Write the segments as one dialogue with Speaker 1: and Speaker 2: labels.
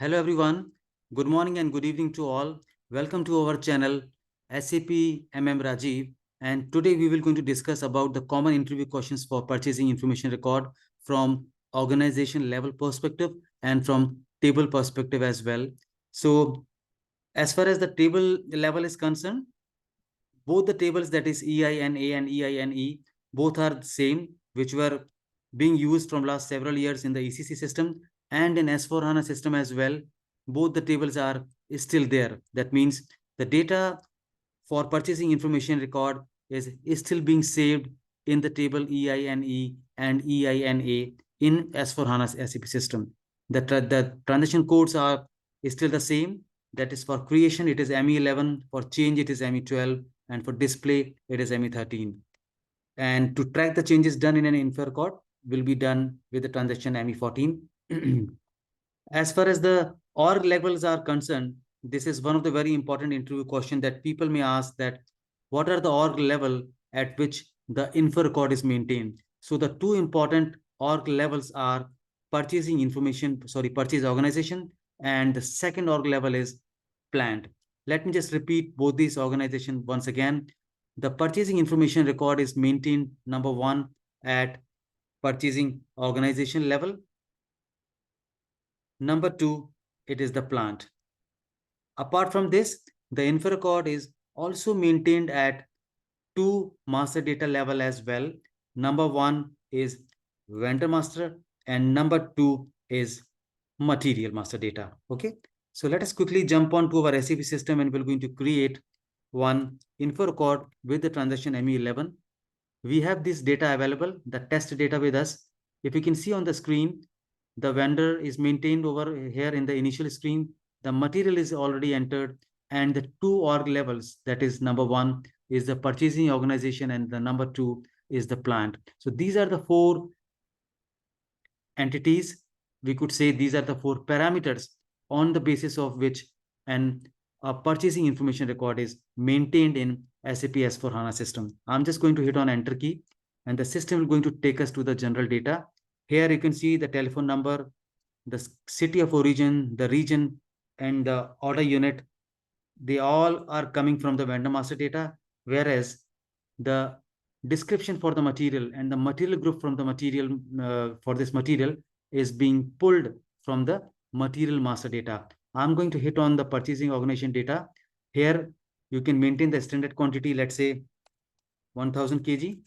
Speaker 1: Hello everyone. Good morning and good evening to all. Welcome to our channel SAP Rajiv. And today we will going to discuss about the common interview questions for purchasing information record from organization level perspective and from table perspective as well. So as far as the table level is concerned, both the tables, that is EINA and EINE, both are the same, which were being used from last several years in the ECC system and in S4HANA system as well. Both the tables are still there. That means the data for purchasing information record is still being saved in the table EINE and EINA in S4HANA's SAP system. The transaction codes are still the same. That is for creation, it is ME11. For change, it is ME12. And for display, it is ME13. And to track the changes done in an info record will be done with the transaction ME14. As far as the org levels are concerned, this is one of the very important interview question that people may ask, that what are the org level at which the info record is maintained. So the two important org levels are purchase organization, and the second org level is plant. Let me just repeat both these organizations once again. The purchasing information record is maintained, number one, at purchasing organization level. Number two, it is the plant. Apart from this, the info record is also maintained at two master data level as well. Number one is vendor master and number two is material master data. Okay. So let us quickly jump on to our SAP system and we're going to create one info record with the transaction ME11. We have this data available, the test data with us. If you can see on the screen, the vendor is maintained over here in the initial screen. The material is already entered, and the two org levels, that is number one is the purchasing organization and the number two is the plant. So these are the four entities. We could say these are the four parameters on the basis of which a purchasing information record is maintained in SAP S4HANA system. I'm just going to hit on enter key and the system is going to take us to the general data. Here you can see the telephone number, the city of origin, the region, and the order unit. They all are coming from the vendor master data, whereas the description for the material and the material group from the material for this material is being pulled from the material master data. I'm going to hit on the purchasing organization data. Here you can maintain the standard quantity, let's say 1000 kg.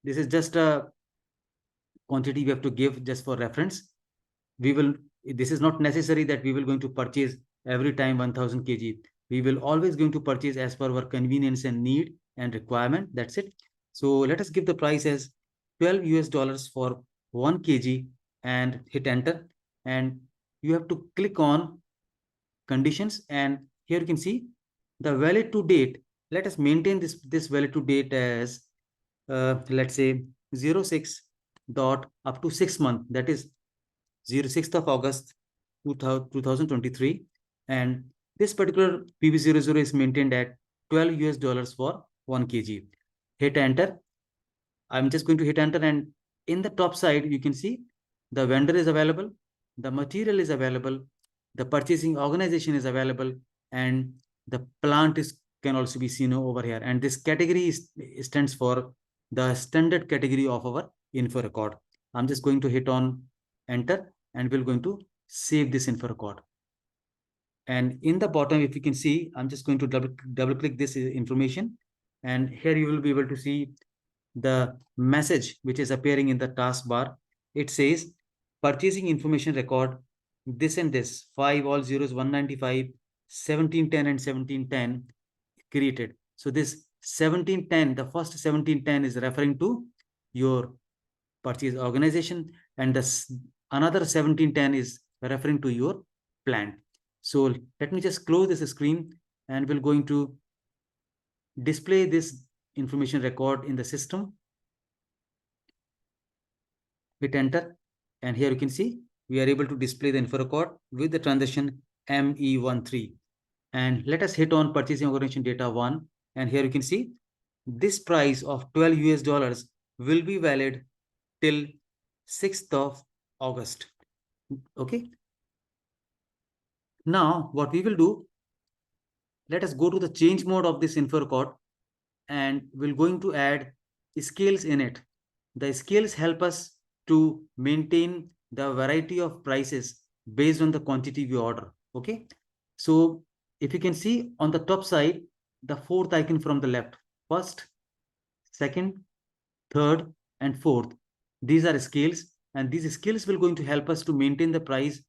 Speaker 1: This is just a quantity we have to give just for reference. This is not necessary that we will going to purchase every time 1000 kg. We will always going to purchase as per our convenience and need and requirement. That's it. So let us give the price as $12 for 1 kg and hit enter. And you have to click on conditions. And here you can see the valid to date. Let us maintain this valid to date as let's say 06 dot up to 6 month. That is 06th of August 2023, and this particular PB00 is maintained at $12 for 1 kg. Hit enter. I'm just going to hit enter, and in the top side you can see the vendor is available, the material is available, the purchasing organization is available, and the plant can also be seen over here. And this category stands for the standard category of our info record. I'm just going to hit on enter and we're going to save this info record. And in the bottom, if you can see, I'm just going to double click this information. And here you will be able to see the message which is appearing in the taskbar. It says purchasing information record, this and this, 5 all zeros, 195, 1710 and 1710 created. So this 1710, the first 1710 is referring to your purchase organization, and another 1710 is referring to your plant. So let me just close this screen and we're going to display this information record in the system. Hit enter, and here you can see we are able to display the info record with the transaction ME13. And let us hit on purchasing organization data 1, and here you can see this price of $12 will be valid till 6th of August. Okay. Now, what we will do, let us go to the change mode of this info record, and we're going to add scales in it. The scales help us to maintain the variety of prices based on the quantity we order. Okay. So if you can see on the top side, the fourth icon from the left, first, second, third, and fourth. These are scales, and these scales will going to help us to maintain the price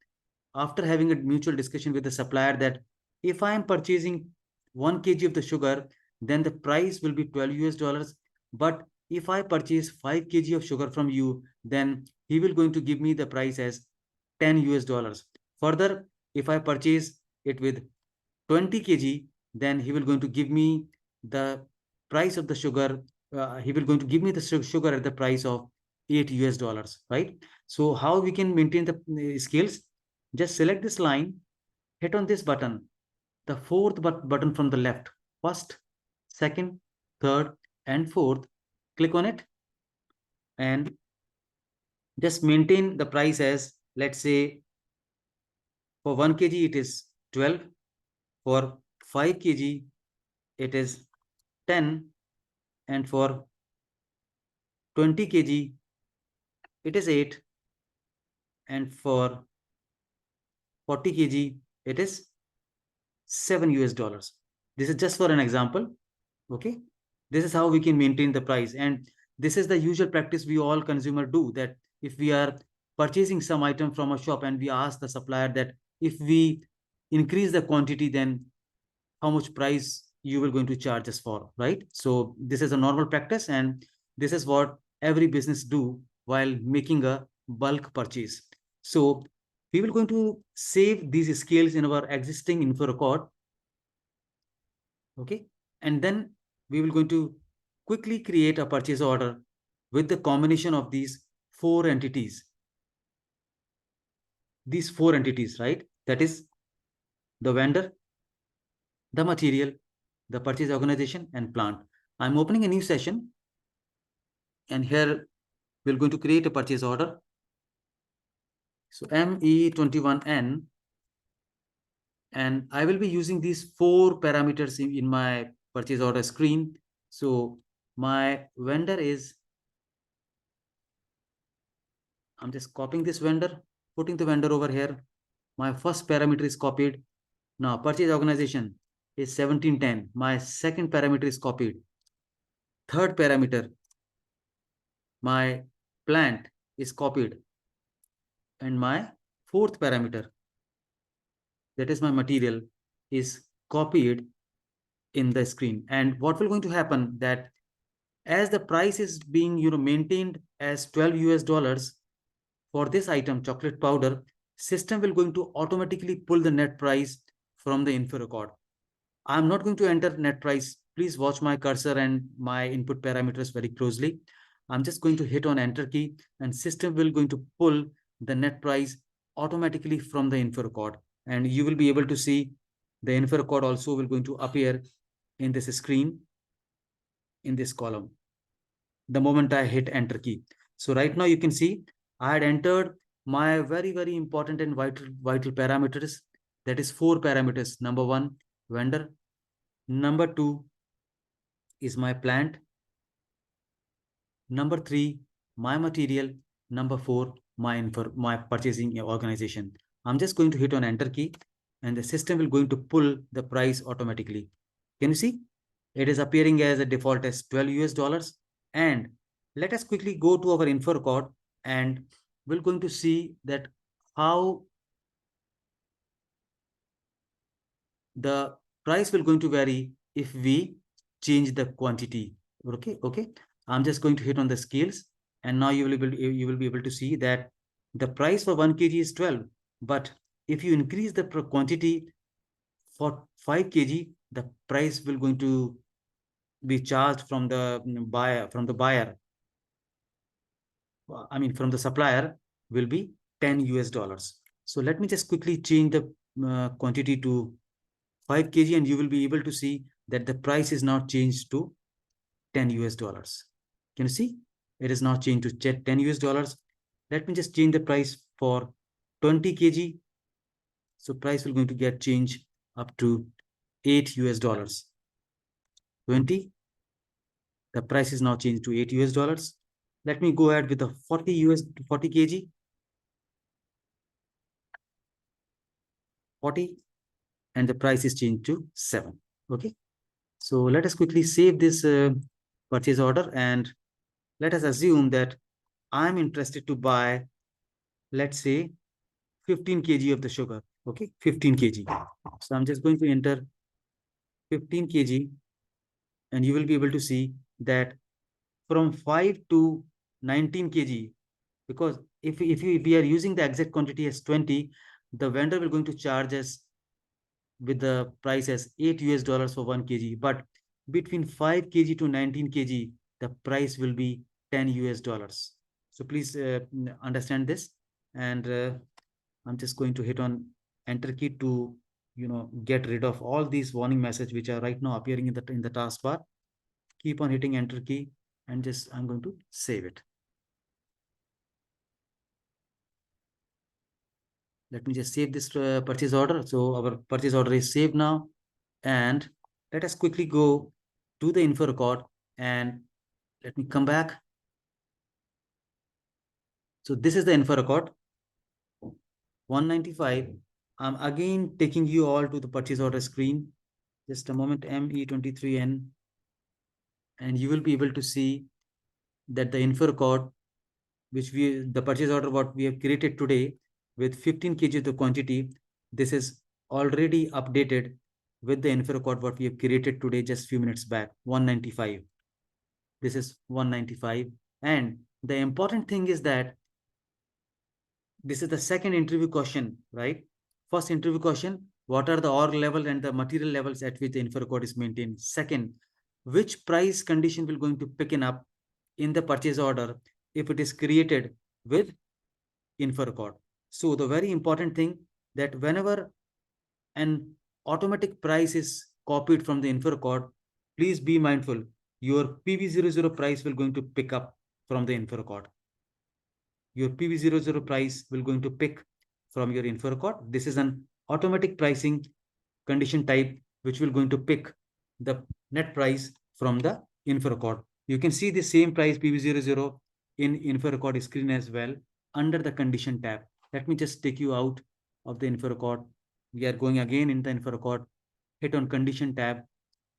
Speaker 1: after having a mutual discussion with the supplier that if I am purchasing 1 kg of the sugar, then the price will be 12 US dollars. But if I purchase 5 kg of sugar from you, then he will going to give me the price as 10 US dollars. Further, if I purchase it with 20 kg, then he will going to give me the price of the sugar. He will going to give me the sugar at the price of 8 US dollars, right? So how we can maintain the scales? Just select this line, hit on this button, the fourth button from the left, first, second, third, and fourth. Click on it and just maintain the price as, let's say, for 1 kg it is 12, for 5 kg it is 10, and for 20 kg it is 8, and for 40 kg it is 7 US dollars. This is just for an example. Okay. This is how we can maintain the price. And this is the usual practice we all consumer do, that if we are purchasing some item from a shop and we ask the supplier that if we increase the quantity, then how much price you will going to charge us for, right? So this is a normal practice, and this is what every business do while making a bulk purchase. So we will going to save these scales in our existing info record. Okay. And then we will going to quickly create a purchase order with the combination of these four entities. These four entities, right? That is the vendor, the material, the purchase organization, and plant. I'm opening a new session, and here we're going to create a purchase order. So ME21N, and I will be using these four parameters in my purchase order screen. So my vendor is, I'm just copying this vendor, putting the vendor over here. My first parameter is copied. Now purchase organization is 1710. My second parameter is copied. Third parameter, my plant, is copied. And my fourth parameter, that is my material, is copied in the screen. And what will going to happen, that as the price is being maintained as 12 US dollars for this item, chocolate powder, system will going to automatically pull the net price from the info record. I'm not going to enter net price. Please watch my cursor and my input parameters very closely. I'm just going to hit on enter key, and system will going to pull the net price automatically from the info record. And you will be able to see the info record also will going to appear in this screen, in this column, the moment I hit enter key. So right now you can see I had entered my very, very important and vital parameters. That is four parameters. Number one, vendor. Number two is my plant. Number three, my material. Number four, my purchasing organization. I'm just going to hit on enter key, and the system will going to pull the price automatically. Can you see? It is appearing as a default as 12 US dollars. And let us quickly go to our info record, and we're going to see that how the price will going to vary if we change the quantity. Okay. I'm just going to hit on the scales, and now you will be able to see that the price for 1 kg is 12, but if you increase the quantity for 5 kg, the price will going to be charged from the buyer. I mean, from the supplier, will be 10 US dollars. So let me just quickly change the quantity to 5 kg, and you will be able to see that the price is now changed to 10 US dollars. Can you see? It is now changed to 10 US dollars. Let me just change the price for 20 kg. So price will going to get changed up to $8. 20, the price is now changed to $8. Let me go ahead with the 40 kg, 40, and the price is changed to 7. Okay. So let us quickly save this purchase order, and let us assume that I'm interested to buy, let's say, 15 kg of the sugar. Okay, 15 kg. So I'm just going to enter 15 kg, and you will be able to see that from 5 to 19 kg, because if we are using the exact quantity as 20, the vendor will going to charge us with the price as $8 for 1 kg. But between 5 kg to 19 kg, the price will be $10. So please understand this. And I'm just going to hit on enter key to get rid of all these warning messages which are right now appearing in the taskbar. Keep on hitting enter key, and just I'm going to save it. Let me just save this purchase order. So our purchase order is saved now. And let us quickly go to the info record, and let me come back. So this is the info record, 195. I'm again taking you all to the purchase order screen. Just a moment, ME23N, and you will be able to see that the info record, the purchase order what we have created today with 15 kg of the quantity, this is already updated with the info record what we have created today just few minutes back, 195. This is 195. And the important thing is that this is the second interview question, right? First interview question, what are the org level and the material levels at which the info record is maintained? Second, which price condition will going to pick up in the purchase order if it is created with info record? So the very important thing that whenever an automatic price is copied from the info record, please be mindful, your PV00 price will going to pick up from the info record. Your PV00 price will going to pick from your info record. This is an automatic pricing condition type, which will going to pick the net price from the info record. You can see the same price PV00 in info record screen as well under the condition tab. Let me just take you out of the info record. We are going again in the info record, hit on condition tab,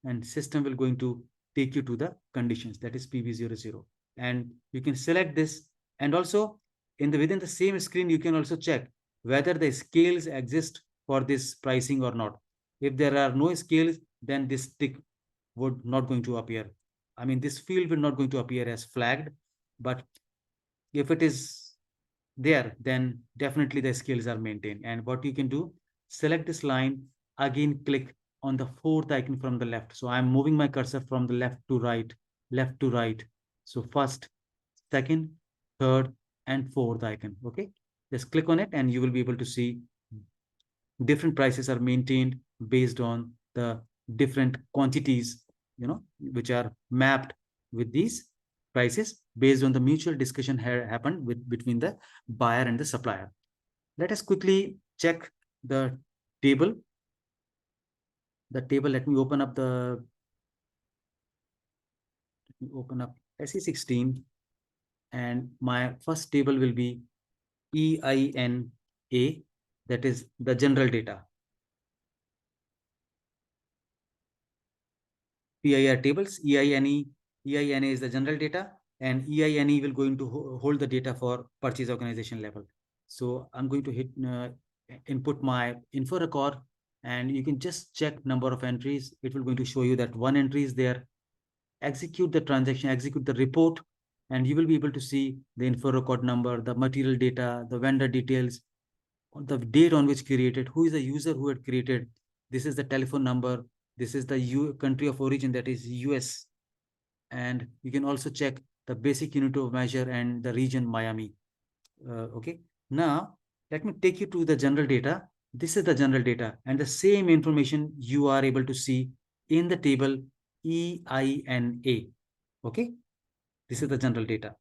Speaker 1: and system will going to take you to the conditions, that is PV00. And you can select this, and also within the same screen, you can also check whether the scales exist for this pricing or not. If there are no scales, then this tick would not going to appear. I mean, this field will not going to appear as flagged, but if it is there, then definitely the scales are maintained. And what you can do, select this line, again click on the fourth icon from the left. So I'm moving my cursor from the left to right, left to right. So first, second, third, and fourth icon. Okay, just click on it, and you will be able to see different prices are maintained based on the different quantities, which are mapped with these prices based on the mutual discussion happened between the buyer and the supplier. Let us quickly check the table. Let me open up SE16, and my first table will be EINA, that is the general data. PIR tables, EINA is the general data, and EINE will going to hold the data for purchase organization level. So I'm going to hit input my info record, and you can just check number of entries. It will going to show you that one entry is there. Execute the transaction, execute the report, and you will be able to see the info record number, the material data, the vendor details, the date on which created, who is the user who had created. This is the telephone number. This is the country of origin, that is US. And you can also check the basic unit of measure and the region Miami. Okay. Now, let me take you to the general data. This is the general data, and the same information you are able to see in the table EINA. Okay. This is the general data.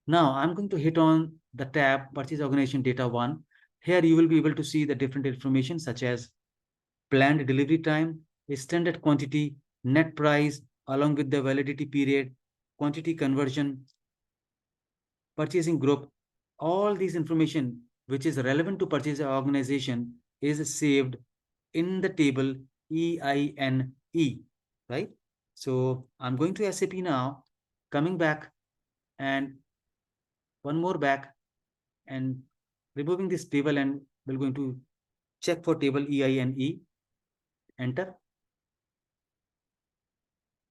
Speaker 1: Now, I'm going to hit on the tab Purchase Organization Data 1, Here you will be able to see the different information such as planned delivery time, standard quantity, net price, along with the validity period, quantity conversion, purchasing group. All these information which is relevant to purchase organization is saved in the table EINE, right? So I'm going to SAP now, coming back and one more back and removing this table, and we're going to check for table EINE, enter.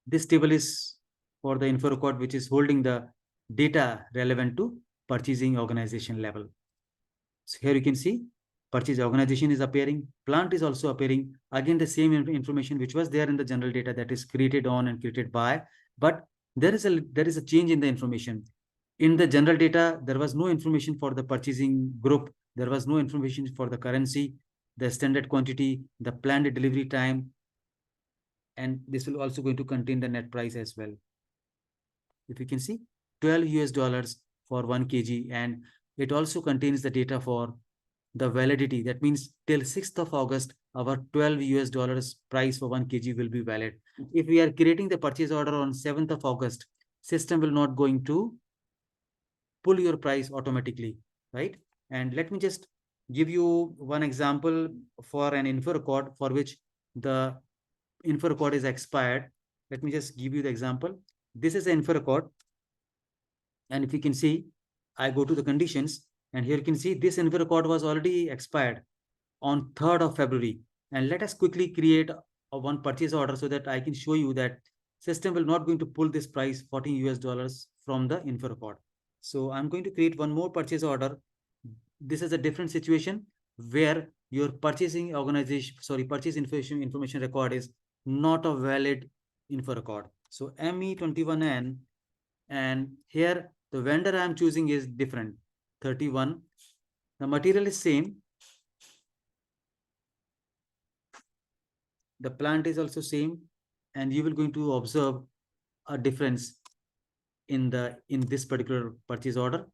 Speaker 1: This table is for the info record which is holding the data relevant to purchasing organization level. So here you can see purchase organization is appearing, plant is also appearing. Again, the same information which was there in the general data, that is created on and created by, but there is a change in the information. In the general data, there was no information for the purchasing group. There was no information for the currency, the standard quantity, the planned delivery time, and this will also going to contain the net price as well. If you can see, 12 US dollars for 1 kg, and it also contains the data for the validity. That means till 6th of August, our 12 US dollars price for 1 kg will be valid. If we are creating the purchase order on 7th of August, system will not going to pull your price automatically, right? And let me just give you one example for an info record for which the info record is expired. Let me just give you the example. This is the info record. And if you can see, I go to the conditions, and here you can see this info record was already expired on 3rd of February. And let us quickly create a one purchase order so that I can show you that system will not going to pull this price 14 US dollars from the info record. So I'm going to create one more purchase order. This is a different situation where your purchasing organization, sorry, purchase information record is not a valid info record. So ME21N, and here the vendor I'm choosing is different, 31. The material is same. The plant is also same, and you will going to observe a difference in this particular purchase order,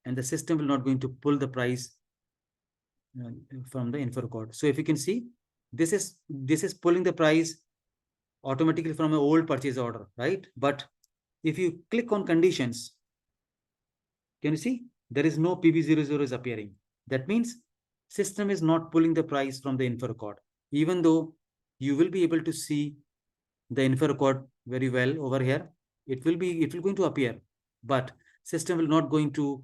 Speaker 1: and the system will not going to pull the price from the info record. So if you can see, this is pulling the price automatically from an old purchase order, right? But if you click on conditions, can you see there is no PB00 is appearing? That means system is not pulling the price from the info record, even though you will be able to see the info record very well over here. It will going to appear, but system will not going to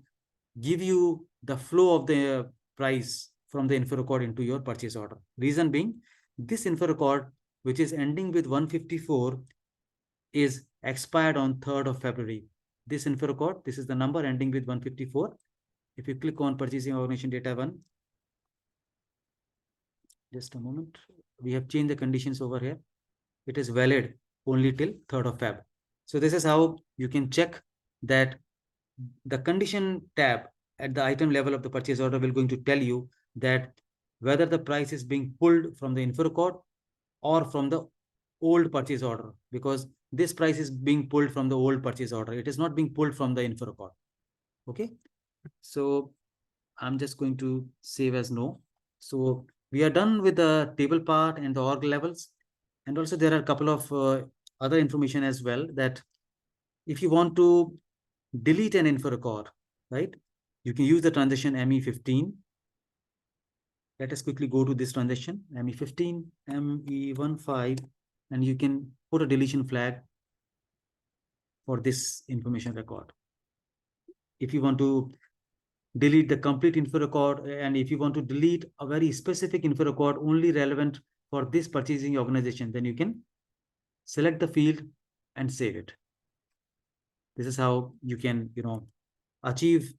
Speaker 1: give you the flow of the price from the info record into your purchase order. Reason being, this info record, which is ending with 154, is expired on 3rd of February. This info record, this is the number ending with 154. If you click on purchasing organization data 1, just a moment, we have changed the conditions over here. It is valid only till 3rd of Feb. So this is how you can check that the condition tab at the item level of the purchase order will going to tell you that whether the price is being pulled from the info record or from the old purchase order, because this price is being pulled from the old purchase order. It is not being pulled from the info record. Okay. So I'm just going to save as no. So we are done with the table part and the org levels. And also there are a couple of other information as well, that if you want to delete an info record, right, you can use the transaction ME15. Let us quickly go to this transaction, ME15, ME15, and you can put a deletion flag for this information record. If you want to delete the complete info record, and if you want to delete a very specific info record only relevant for this purchasing organization, then you can select the field and save it. This is how you can, achieve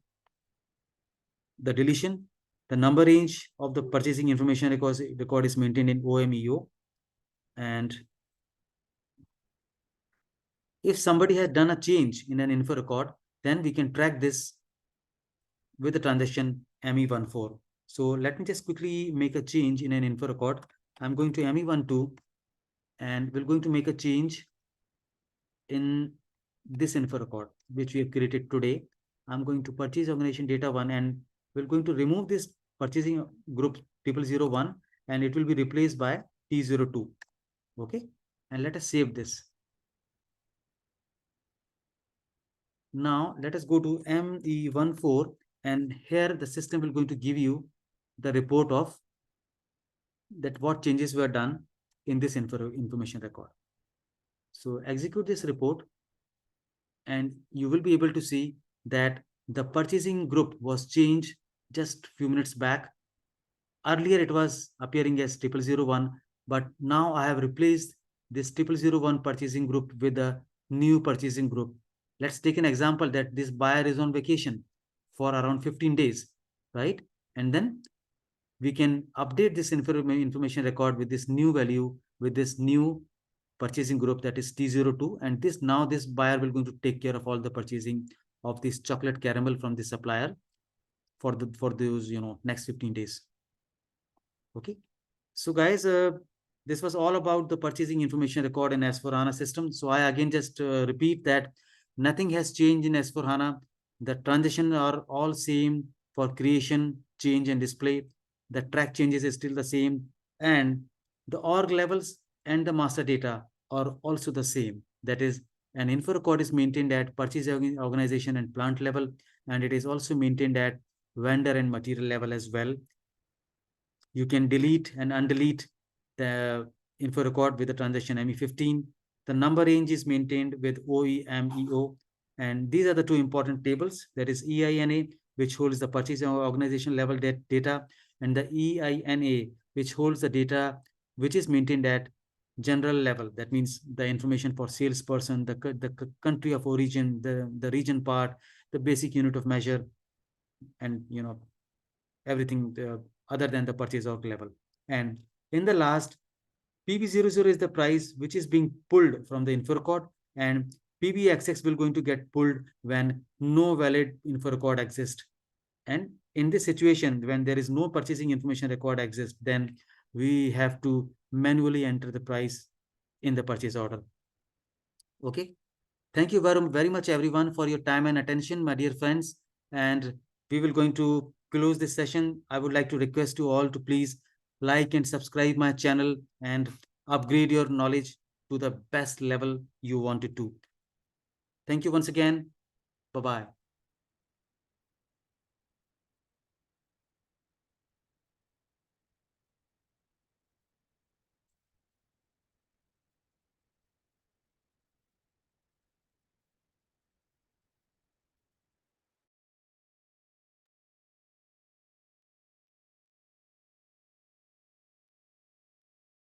Speaker 1: the deletion. The number range of the purchasing information record is maintained in OMEO. And if somebody has done a change in an info record, then we can track this with the transaction ME14. So let me just quickly make a change in an info record. I'm going to ME12, and we're going to make a change in this info record, which we have created today. I'm going to purchase organization data 1, and we're going to remove this purchasing group 0001 and it will be replaced by T02. Okay, and let us save this. Now let us go to ME14 and here the system will going to give you the report of that what changes were done in this information record. So execute this report and you will be able to see that the purchasing group was changed just few minutes back. Earlier it was appearing as 0001, but now I have replaced this 0001 purchasing group with a new purchasing group. Let's take an example that this buyer is on vacation for around 15 days, right? And then we can update this information record with this new value, with this new purchasing group that is T02. And this buyer will going to take care of all the purchasing of this chocolate caramel from the supplier for those next 15 days. Okay. So guys, this was all about the purchasing information record in S4HANA system. So I again just repeat that nothing has changed in S4HANA. The transitions are all same for creation, change and display. The track changes is still the same. And the org levels and the master data are also the same. That is, an info record is maintained at purchase organization and plant level. And it is also maintained at vendor and material level as well. You can delete and undelete the info record with the transaction ME15. The number range is maintained with OEMEO. And these are the two important tables. That is EINA, which holds the purchase organization level data, and the EINA, which holds the data which is maintained at general level. That means the information for salesperson, the country of origin, the region part, the basic unit of measure, and everything other than the purchase org level. And in the last, PB00 is the price which is being pulled from the info record, and PBXX will going to get pulled when no valid info record exists. And in this situation, when there is no purchasing information record exists, then we have to manually enter the price in the purchase order. Okay. Thank you very much, everyone, for your time and attention, my dear friends. And we will going to close this session. I would like to request you all to please like and subscribe my channel and upgrade your knowledge to the best level you wanted to. Thank you once again. Bye-bye.